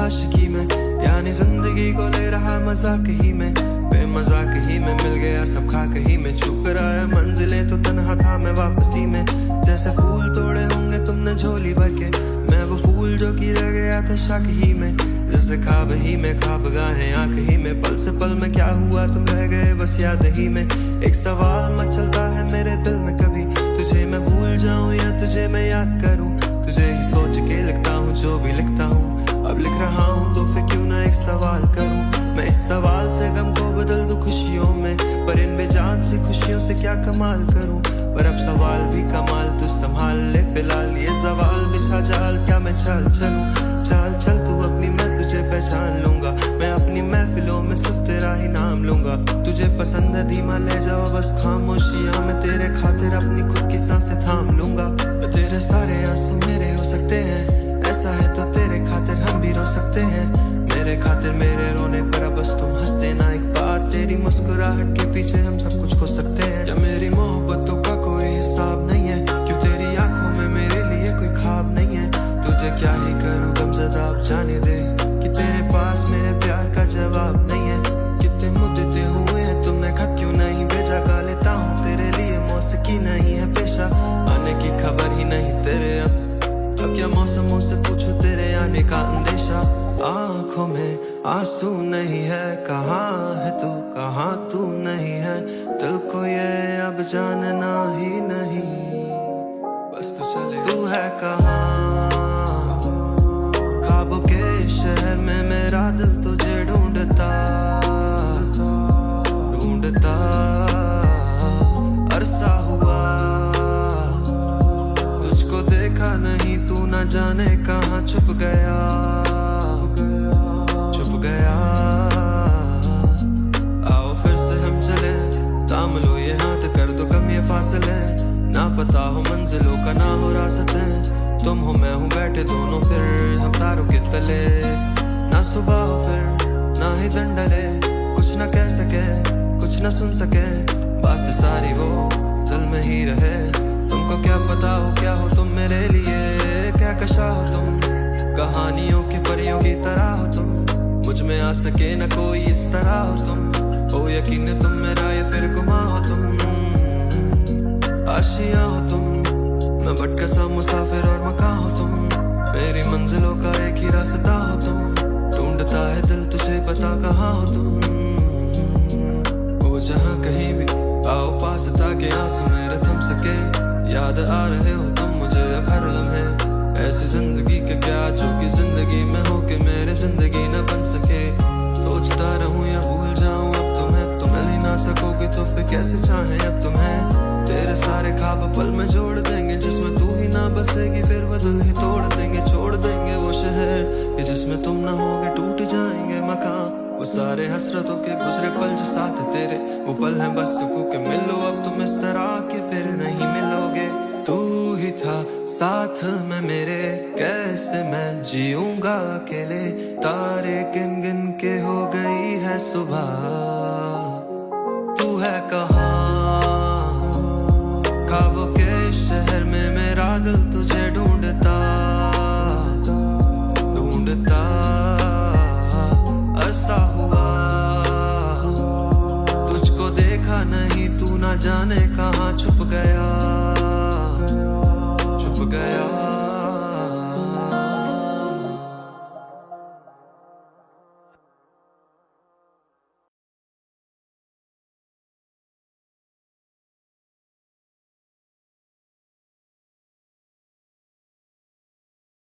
आशिकी में, यानी जिंदगी को ले रहा मजाक ही में, बेमजाक ही में मिल गया सब खाक ही में। छू कर आया मंजिले तो तन्हा था मैं वापसी में, जैसे फूल तोड़े होंगे तुमने झोली भर के, मैं वो फूल जो कि रह गया था शक ही में। जैसे ख्वाब ही में ख्वाब गाहे आंख ही में, पल से पल में क्या हुआ तुम रह गए बस याद ही में। एक सवाल मचलता है मेरे दिल में, कभी तुझे मैं भूल जाऊं या तुझे मैं याद करूं। तुझे ही सोच के लिखता हूँ जो भी लिखता हूँ, अब लिख रहा हूँ तो फिर क्यों ना एक सवाल करूं। मैं इस सवाल से गम को बदल दूं खुशियों में, पर इन बेजान सी खुशियों से क्या कमाल करूं। पर अब सवाल भी कमाल तू संभाल ले फिलहाल, ये सवाल बिछा जाल क्या मैं चाल चलूं। चाल चल तू अपनी, मैं तुझे पहचान लूंगा, मैं अपनी महफिलों में सिर्फ तेरा ही नाम लूंगा। तुझे पसंद है धीमा ले जाओ बस खामोशियां, मैं तेरे खातिर अपनी खुद की सांसें थाम लूंगा। तेरे सारे आंसू मेरे हो सकते हैं, ऐसा है तो तेरे खातिर हम भी रो सकते हैं। मेरे खातिर मेरे रोने पर अब बस तुम हंस देना एक बात, तेरी मुस्कुराहट के पीछे हम सब कुछ खो सकते हैं। या मेरी मोहब्बतों का कोई हिसाब नहीं है, क्यों तेरी आंखों में मेरे लिए कोई ख्वाब नहीं है। तुझे क्या ही करूं गमज़दा अब जाने दे, कि तेरे पास मेरे प्यार का जवाब नहीं है। कितने मुद्दे हुए हैं तुमने खत क्यों नहीं भेजा, गा लेता हूँ तेरे लिए मौसीकी नहीं है पेशा। आने की खबर ही नहीं तेरे अब क्या मौसमों से पूछूं तेरे आने का अंदेशा। आंखों में आंसू नहीं है, कहाँ है तू कहाँ तू नहीं है, दिल को ये अब जानना ही नहीं, बस तू चले तू है कहाँ। ख्वाबों के शहर में मेरा दिल तुझे ढूंढता ढूंढता अरसा हुआ, तुझको देखा नहीं तू न जाने कहाँ छुप गया छुप गया। आओ फिर से हम चले, थाम लो ये हाथ कर दो कम ये फासले, ना पता हो मंजिलों का ना हो रास्ते, तुम हो मैं हूँ बैठे दोनों फिर हम तारों के तले। ना सुबह हो फिर ना ही दिन ढले, कुछ ना कह सके कुछ ना सुन सके, बात सारी वो दिल में ही रहे। तुमको क्या पता हो क्या हो तुम मेरे लिए, क्या कशा हो तुम कहानियों की परियों की तरह हो तुम, मुझ में आ सके न कोई इस तरह हो तुम। ओ यकीन तुम मेरा या फिर गुमा हो तुम, आशियां हो तुम, मैं भटका सा मुसाफिर और मकां हो तुम, मेरी मंजिलों का एक ही रास्ता हो तुम, ढूंढता है दिल तुझे पता कहाँ हो तुम। ओ जहाँ कहीं भी आओ पास ताकि आंसू मेरे थम सके, याद आ रहे हो तुम मुझे अब हर लम्हे, ऐसी जिंदगी के क्या जो कि जिंदगी में हो के मेरे जिंदगी न बन सके। सोचता रहूं या भूल जाऊं अब तुम्हें, तुम मिल ही ना सकोगे तो फिर कैसे चाहें अब तुम्हें। तेरे सारे ख्वाब पल में जोड़ देंगे, जिसमें तू ही ना बसेगी फिर वो दिल ही तोड़ देंगे। छोड़ देंगे वो शहर कि जिसमें तुम ना होगे, टूट जाएंगे मकान वो सारे हसरतों के गुजरे पल जो साथ तेरे, वो पल हैं बस सुकून के मिलो अब तुम इस तरह के फिर नहीं मिलोगे। तू ही था साथ में मेरे, कैसे मैं जीऊंगा अकेले, तारे गिन गिन के हो गई है सुबह, तू है कहाँ। ख्वाबों के शहर में मेरा दिल तुझे ढूंढता ढूंढता अरसा हुआ, तुझको देखा नहीं तू ना जाने कहाँ छुप गया।